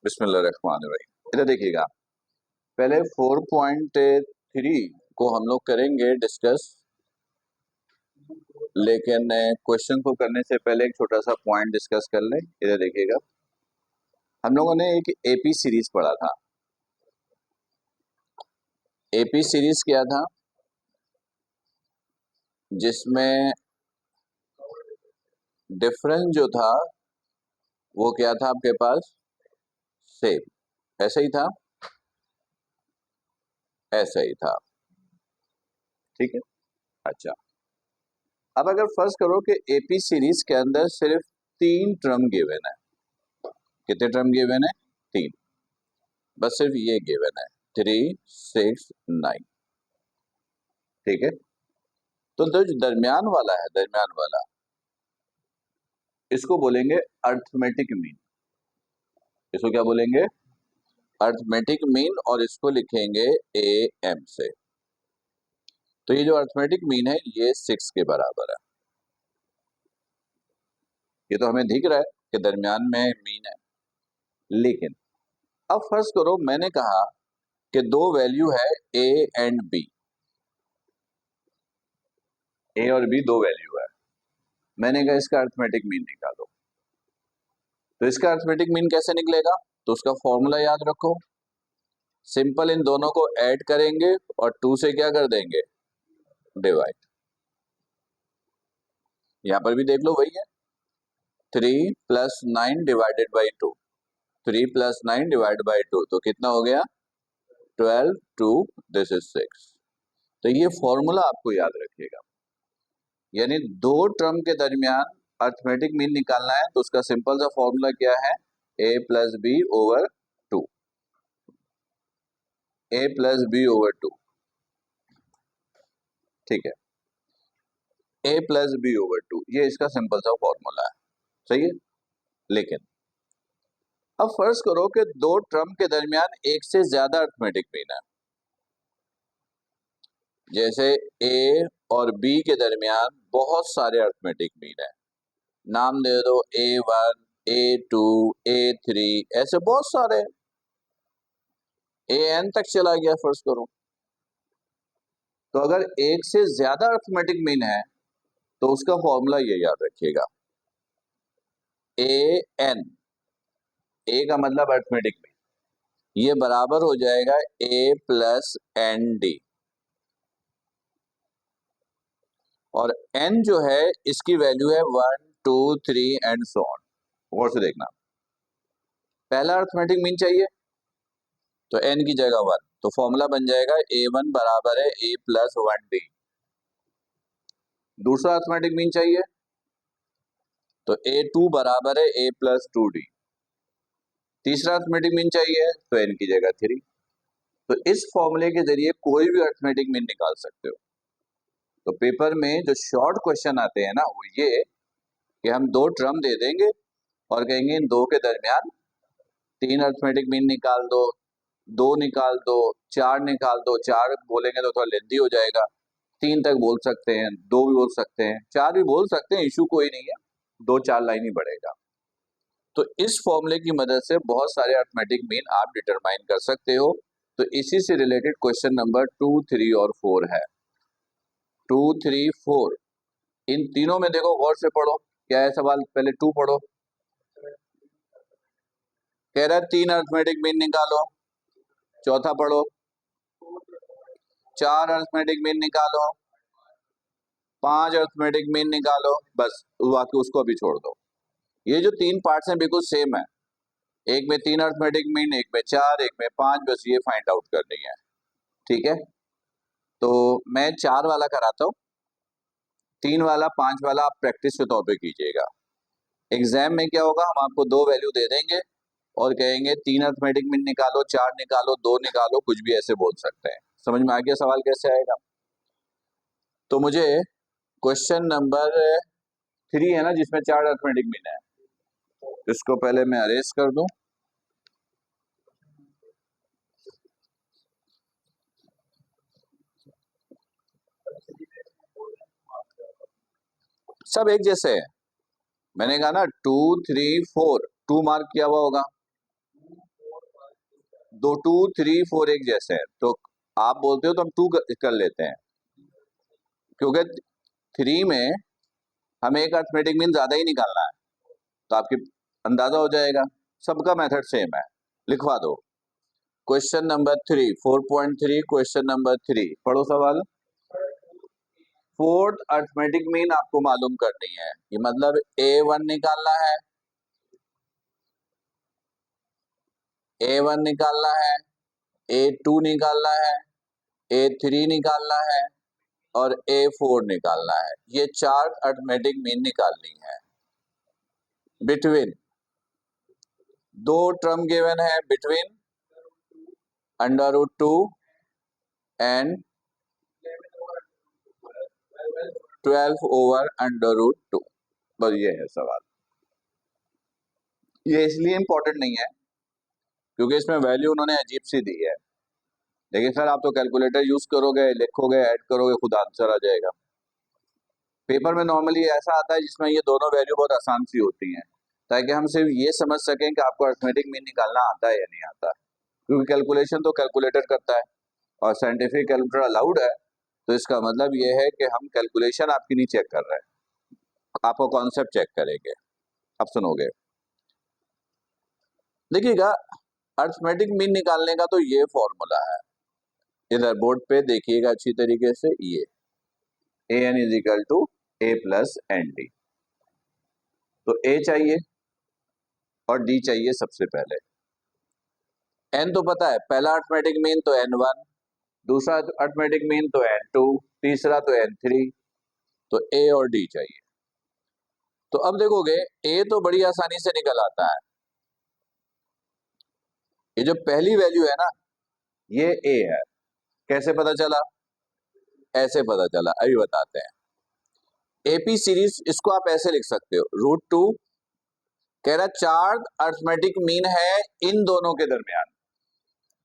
बिस्मिल्लाहिर्रहमानिर्रहीम। इधर देखिएगा, पहले 4.3 को हम लोग करेंगे डिस्कस, लेकिन क्वेश्चन को करने से पहले एक छोटा सा पॉइंट डिस्कस कर लें। इधर देखिएगा, हम लोगों ने एक एपी सीरीज पढ़ा था। एपी सीरीज क्या था? जिसमें डिफरेंस जो था वो क्या था आपके पास? सेम। ऐसा ही था, ऐसा ही था। ठीक है, अच्छा। अब अगर फर्ज करो कि एपी सीरीज के अंदर सिर्फ 3 टर्म गिवन है। कितने टर्म गिवन है? 3। बस सिर्फ ये गिवन है 3, 6, 9। ठीक है, तो जो दरमियान वाला है, दरमियान वाला, इसको बोलेंगे अर्थमेटिक मीन। इसको क्या बोलेंगे? अर्थमेटिक मीन, और इसको लिखेंगे ए एम से। तो ये जो अर्थमेटिक मीन है ये 6 के बराबर है। ये तो हमें दिख रहा है कि दरमियान में मीन है। लेकिन अब फर्ज करो मैंने कहा कि दो वैल्यू है ए एंड बी। ए और बी दो वैल्यू है। मैंने कहा इसका अर्थमेटिक मीन निकालो। तो इसका अर्थमेटिक मीन कैसे निकलेगा? तो उसका फॉर्मूला याद रखो। सिंपल, इन दोनों को ऐड करेंगे और 2 से क्या कर देंगे? डिवाइड। यहां पर भी देख लो, वही है। 3 + 9 डिवाइडेड बाई 2। 3 + 9 डिवाइड बाई 2, तो कितना हो गया? 12, 2, दिस इज 6। तो ये फॉर्मूला आपको याद रखिएगा। यानी दो टर्म के दरमियान अर्थमेटिक मीन निकालना है तो उसका सिंपल सा फॉर्मूला क्या है? a + b over 2। a + b over 2। ठीक है, a + b ओवर 2, ये इसका सिंपल सा फॉर्मूला है। सही है। लेकिन अब फर्ज करो कि दो टर्म के दरमियान एक से ज्यादा अर्थमेटिक मीन है। जैसे a और b के दरमियान बहुत सारे अर्थमेटिक मीन है। नाम दे दो A1, A2, A3, ऐसे बहुत सारे। AN तक चला गया फर्ज करो। तो अगर एक से ज्यादा अर्थमेटिक मीन है तो उसका फॉर्मूला ये याद रखिएगा, AN, ए का मतलब अर्थमेटिक मीन, ये बराबर हो जाएगा A + ND। और n जो है इसकी वैल्यू है 1, 2, 3 एंड सो ऑन। गौर से देखना, पहला अर्थमेटिक मीन चाहिए तो n की जगह 1, तो फॉर्मूला बन जाएगा A1 बराबर है A + 1D। दूसरा अर्थमेटिक मीन चाहिए तो A2 बराबर है A + 2D। तीसरा अर्थमेटिक मीन चाहिए तो n की जगह 3। तो इस फॉर्मूले के जरिए कोई भी अर्थमेटिक मीन निकाल सकते हो। तो पेपर में जो शॉर्ट क्वेश्चन आते हैं ना, वो ये कि हम दो टर्म दे देंगे और कहेंगे इन दो के दरमियान 3 अर्थमेटिक मीन निकाल दो, 2 निकाल दो, 4 निकाल दो। 4 बोलेंगे तो थोड़ा लेंथी हो जाएगा। 3 तक बोल सकते हैं, 2 भी बोल सकते हैं, 4 भी बोल सकते हैं, इशू कोई नहीं है। 2-4 लाइन ही बढ़ेगा। तो इस फॉर्मूले की मदद से बहुत सारे अर्थमेटिक मीन आप डिटरमाइन कर सकते हो। तो इसी से रिलेटेड क्वेश्चन नंबर 2, 3 और 4 है। 2, 3, 4, इन तीनों में देखो, गौर से पढ़ो। क्या है सवाल? पहले 2 पढ़ो। कह रहा है 3 अर्थमेटिक मीन निकालो। चौथा पढ़ो, 4 अर्थमेटिक मीन निकालो। 5 अर्थमेटिक मीन निकालो। बस बाकी उसको अभी छोड़ दो। ये जो 3 पार्ट्स हैं बिल्कुल सेम है। एक में 3 अर्थमेटिक मीन, एक में 4, एक में 5, बस ये फाइंड आउट करनी है। ठीक है, तो मैं 4 वाला कराता हूँ, 3 वाला, 5 वाला आप प्रैक्टिस के तौर पे कीजिएगा। एग्जाम में क्या होगा, हम आपको दो वैल्यू दे देंगे और कहेंगे 3 अर्थमेटिक मीन निकालो, 4 निकालो, 2 निकालो, कुछ भी ऐसे बोल सकते हैं। समझ में आ गया सवाल कैसे आएगा? तो मुझे क्वेश्चन नंबर 3 है ना, जिसमें 4 अर्थमेटिक मीन है, इसको पहले मैं अरेज कर दूं। सब एक जैसे हैं। मैंने कहा ना 2, 3, 4, 2 मार्क किया हुआ होगा। दो 2 3 4 एक जैसे हैं, तो आप बोलते हो तो हम 2 कर लेते हैं, क्योंकि 3 में हमें एक अर्थमेटिक मीन ज्यादा ही निकालना है, तो आपकी अंदाजा हो जाएगा। सबका मेथड सेम है, लिखवा दो। क्वेश्चन नंबर 3 4.3 क्वेश्चन नंबर 3 पढ़ो सवाल। फोर्थ अर्थमेटिक मीन आपको मालूम करनी है, ये मतलब A1 निकालना है, A1 निकालना है, A2 निकालना है, A3 निकालना है और A4 निकालना है। ये 4 अर्थमेटिक मीन निकालनी है। बिटवीन दो टर्म गिवन है, बिटवीन √2 एंड 12/√2। बस ये है सवाल। ये इसलिए इंपॉर्टेंट नहीं है क्योंकि इसमें वैल्यू उन्होंने अजीब सी दी है, लेकिन सर आप तो कैलकुलेटर यूज करोगे, लिखोगे, ऐड करोगे, खुद आंसर आ जाएगा। पेपर में नॉर्मली ऐसा आता है जिसमें ये दोनों वैल्यू बहुत आसान सी होती हैं, ताकि हम सिर्फ ये समझ सकें कि आपको अर्थमेटिक मीन निकालना आता है या नहीं आता, क्योंकि कैलकुलेशन तो कैलकुलेटर करता है और साइंटिफिक कैलकुलेटर अलाउड है, तो इसका मतलब ये है कि हम कैलकुलेशन आपकी नहीं चेक कर रहे हैं, आपको कॉन्सेप्ट चेक करेंगे। अब सुनोगे, देखिएगा अर्थमेटिक मीन निकालने का तो ये फॉर्मूला है, इधर बोर्ड पे देखिएगा अच्छी तरीके से, ये an is equal to a plus n d. तो a चाहिए और d चाहिए सबसे पहले। n तो पता है, पहला अर्थमेटिक मीन तो n1, दूसरा अर्थमेटिक मीन तो n2, तीसरा तो n3, तो a और d चाहिए। तो अब देखोगे a तो बड़ी आसानी से निकल आता है, ये जो पहली वैल्यू है ना, ये a है। कैसे पता चला? ऐसे पता चला, अभी बताते हैं। एपी सीरीज, इसको आप ऐसे लिख सकते हो, √2 कह रहा 4 अर्थमेटिक मीन है इन दोनों के दरमियान,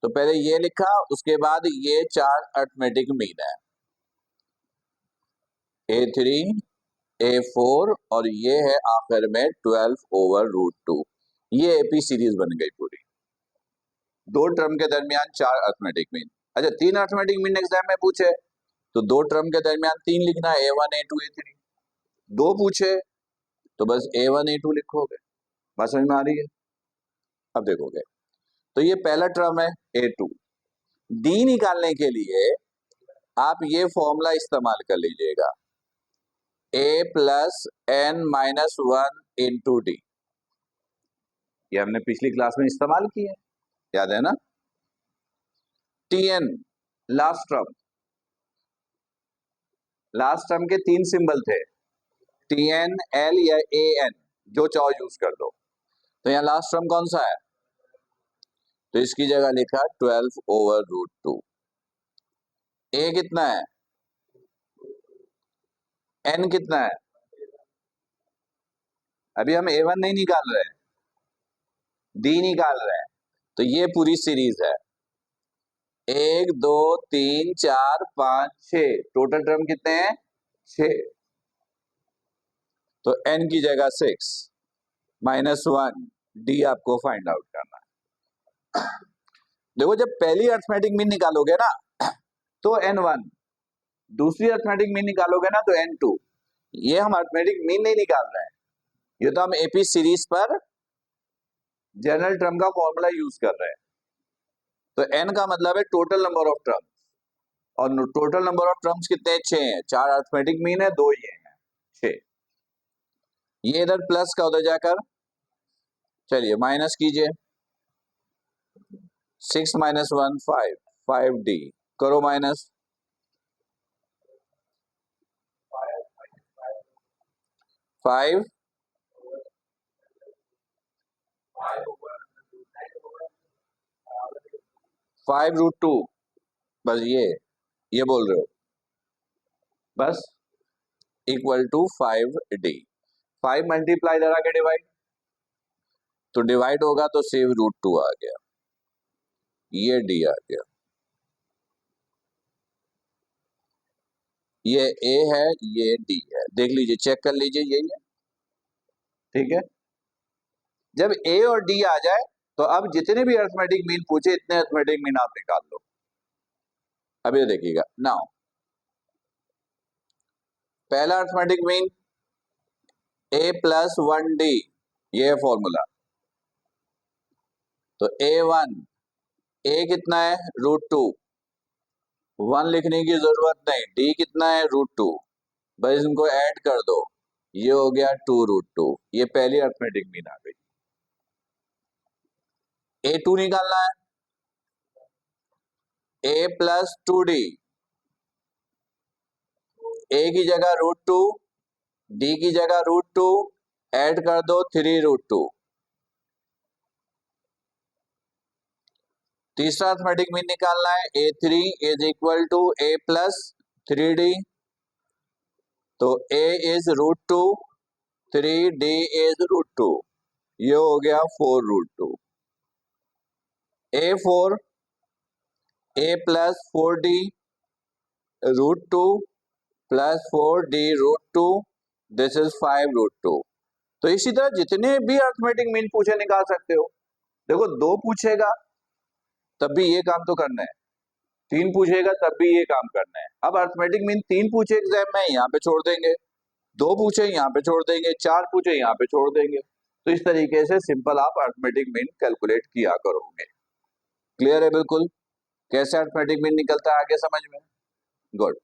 तो पहले ये लिखा, उसके बाद ये 4 अर्थमेटिक मीन है, A3 A4 और ये है आखिर में 12/√2। ये एपी सीरीज बन गई पूरी, दो टर्म के दरमियान 4 अर्थमेटिक मीन। अच्छा, 3 अर्थमेटिक मीन एग्जाम में पूछे तो दो टर्म के दरमियान 3 लिखना है, A1 A2 A3। दो पूछे तो बस A1 A2 लिखोगे। बात समझ में आ रही है? अब देखोगे, तो ये पहला टर्म है A2। डी निकालने के लिए आप ये फॉर्मूला इस्तेमाल कर लीजिएगा, A plus n-1 into D. ये हमने पिछली क्लास में इस्तेमाल किया है, याद है ना? Tn लास्ट टर्म के 3 सिंबल थे, Tn, L या An, जो चाहो यूज कर दो। तो यहाँ लास्ट टर्म कौन सा है? तो इसकी जगह लिखा 12/√2। A कितना है? N कितना है? अभी हम A1 नहीं निकाल रहे हैं, D निकाल रहे हैं। तो ये पूरी सीरीज है, 1 2 3 4 5 6, टोटल टर्म कितने हैं? 6। तो N की जगह 6 -1, D आपको फाइंड आउट करना है। देखो, जब पहली अर्थमेटिक मीन निकालोगे ना तो N1, दूसरी अर्थमेटिक मीन निकालोगे ना तो N2। ये हम अर्थमेटिक मीन नहीं निकाल रहे हैं, ये तो हम एपी सीरीज पर जनरल टर्म का फॉर्मूला यूज कर रहे हैं। तो n का मतलब है टोटल नंबर ऑफ टर्म्स, और टोटल नंबर ऑफ टर्म्स कितने हैं? 6 हैं। 4 अर्थमेटिक मीन है, 2 ये हैं, 6। ये इधर प्लस का उधर जाकर, चलिए माइनस कीजिए, 6 - 1 5, 5d करो माइनस, 5 5√2, बस ये बोल रहे हो, बस इक्वल टू 5d। 5 मल्टीप्लाई इधर आके डिवाइड, तो डिवाइड होगा तो सेव √2 आ गया, ये d आ गया। ये a है, ये d है, देख लीजिए, चेक कर लीजिए, यही है, ठीक है। जब a और d आ जाए तो अब जितने भी अरिथमेटिक मीन पूछे इतने अरिथमेटिक मीन आप निकाल लो। अब ये देखिएगा नाउ, पहला अरिथमेटिक मीन a+1d, ये है फॉर्मूला। तो a1, a कितना है √2, 1 लिखने की जरूरत नहीं, d कितना है √2, बस इनको ऐड कर दो, ये हो गया 2√2, ये पहली अरिथमेटिक मीन आ गई। a2 निकालना है, a+2d, a की जगह √2, d की जगह √2, ऐड कर दो 3√2। तीसरा अरिथमेटिक मीन निकालना है, a3 = a+3d, तो a is √2, 3d is √2, ये हो गया 4√2। a4 a+4d √2 + 4d √2, this is 5√2। तो इसी तरह जितने भी अरिथमेटिक मीन पूछे निकाल सकते हो। देखो 2 पूछेगा तब भी ये काम तो करना है, 3 पूछेगा तब भी ये काम करना है। अब अरिथमेटिक मीन 3 पूछे एग्जाम में, यहाँ पे छोड़ देंगे, 2 पूछे यहाँ पे छोड़ देंगे, 4 पूछे यहाँ पे छोड़ देंगे। तो इस तरीके से सिंपल आप अरिथमेटिक मीन कैलकुलेट किया करोगे। क्लियर है बिल्कुल कैसे अरिथमेटिक मीन निकलता है आगे समझ में? गुड।